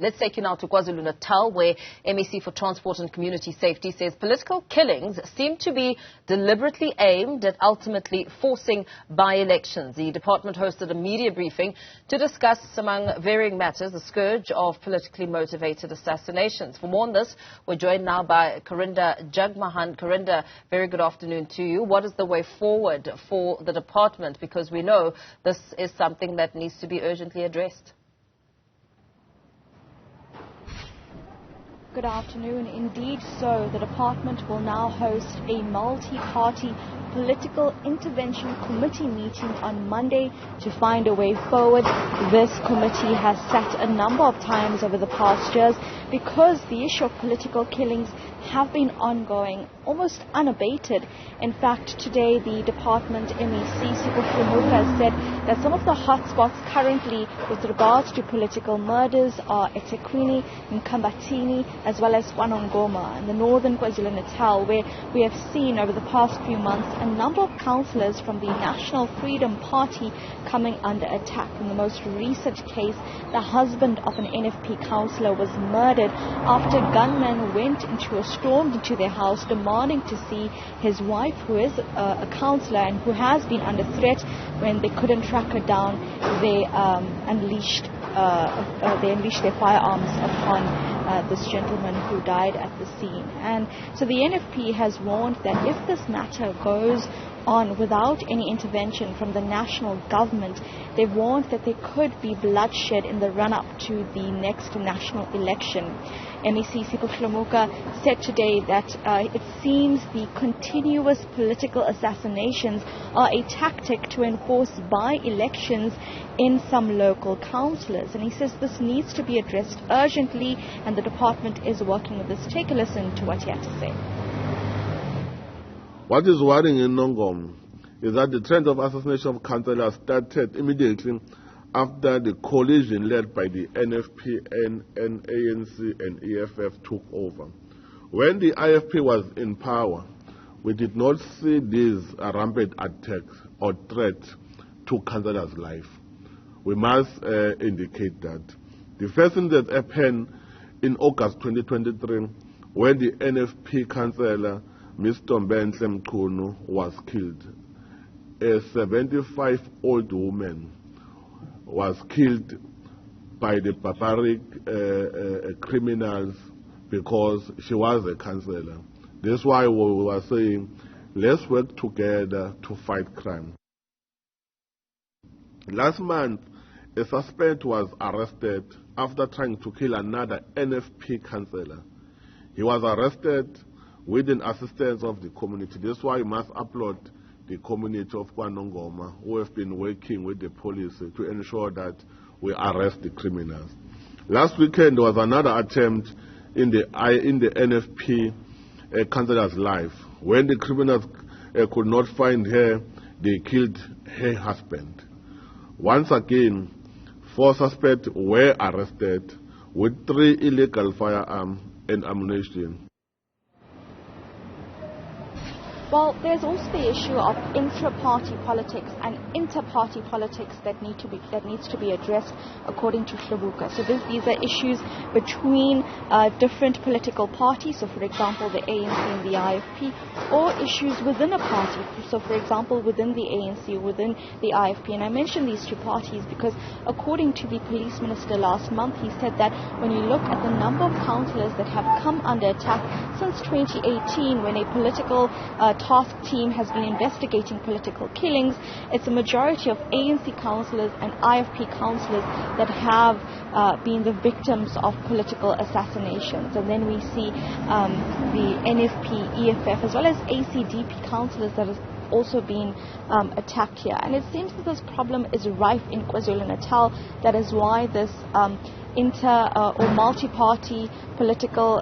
Let's take you now to KwaZulu-Natal, where MEC for Transport and Community Safety says political killings seem to be deliberately aimed at ultimately forcing by-elections. The department hosted a media briefing to discuss, among varying matters, the scourge of politically motivated assassinations. For more on this, we're joined now by Karinda Jagmohan. Karinda, very good afternoon to you. What is the way forward for the department? Because we know this is something that needs to be urgently addressed. Good afternoon. Indeed so, the department will now host a multi-party political intervention committee meeting on Monday to find a way forward. This committee has sat a number of times over the past years because the issue of political killings have been ongoing, almost unabated. In fact, today the department MEC, Sipho, Hlomuka, said that some of the hotspots currently with regards to political murders are eThekwini, Mkambatini, as well as Kwanongoma in the northern KwaZulu-Natal, where we have seen over the past few months a number of councillors from the National Freedom Party coming under attack. In the most recent case, the husband of an NFP councillor was murdered after gunmen stormed into their house demanding to see his wife, who is a councillor and who has been under threat. When they couldn't track her down, they unleashed their firearms upon this gentleman who died at the scene. And so the NFP has warned that if this matter goes on without any intervention from the national government, they warned that there could be bloodshed in the run-up to the next national election. MEC Sipho Hlomuka said today that it seems the continuous political assassinations are a tactic to enforce by-elections in some local councillors. And he says this needs to be addressed urgently, and the department is working with this. Take a listen to what he had to say. What is worrying in Nongom is that the trend of assassination of councillors started immediately after the coalition led by the NFP, ANC and EFF took over. When the IFP was in power, we did not see these rampant attacks or threats to councillors' life. We must indicate that. The first thing that happened in August 2023, when the NFP councillor Mr. Mbenhle Mchunu was killed. A 75-old woman was killed by the barbaric criminals because she was a councillor. That's why we were saying, let's work together to fight crime. Last month, a suspect was arrested after trying to kill another NFP councillor. He was arrested with the assistance of the community. That's why we must applaud the community of Kwanongoma, who have been working with the police to ensure that we arrest the criminals. Last weekend there was another attempt in the NFP councillor's life. When the criminals could not find her, they killed her husband. Once again, 4 suspects were arrested with 3 illegal firearms and ammunition. Well, there's also the issue of intra-party politics and inter-party politics that needs to be addressed, according to Hlomuka. So these are issues between different political parties. So, for example, the ANC and the IFP, or issues within a party. So, for example, within the ANC, within the IFP. And I mention these 2 parties because, according to the police minister last month, he said that when you look at the number of councillors that have come under attack since 2018, when a political task team has been investigating political killings, it's a majority of ANC councillors and IFP councillors that have been the victims of political assassinations. And then we see the NFP, EFF, as well as ACDP councillors that have also been attacked here. And it seems that this problem is rife in KwaZulu-Natal. That is why this or multi-party political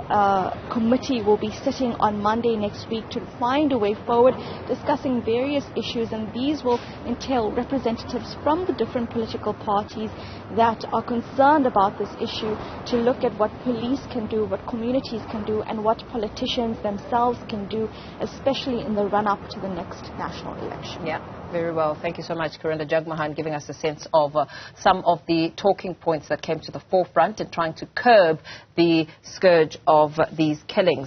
committee will be sitting on Monday next week to find a way forward, discussing various issues, and these will entail representatives from the different political parties that are concerned about this issue to look at what police can do, what communities can do, and what politicians themselves can do, especially in the run-up to the next national election. Yeah. Very well. Thank you so much, Karinda Jagmohan, giving us a sense of some of the talking points that came to the forefront in trying to curb the scourge of these killings.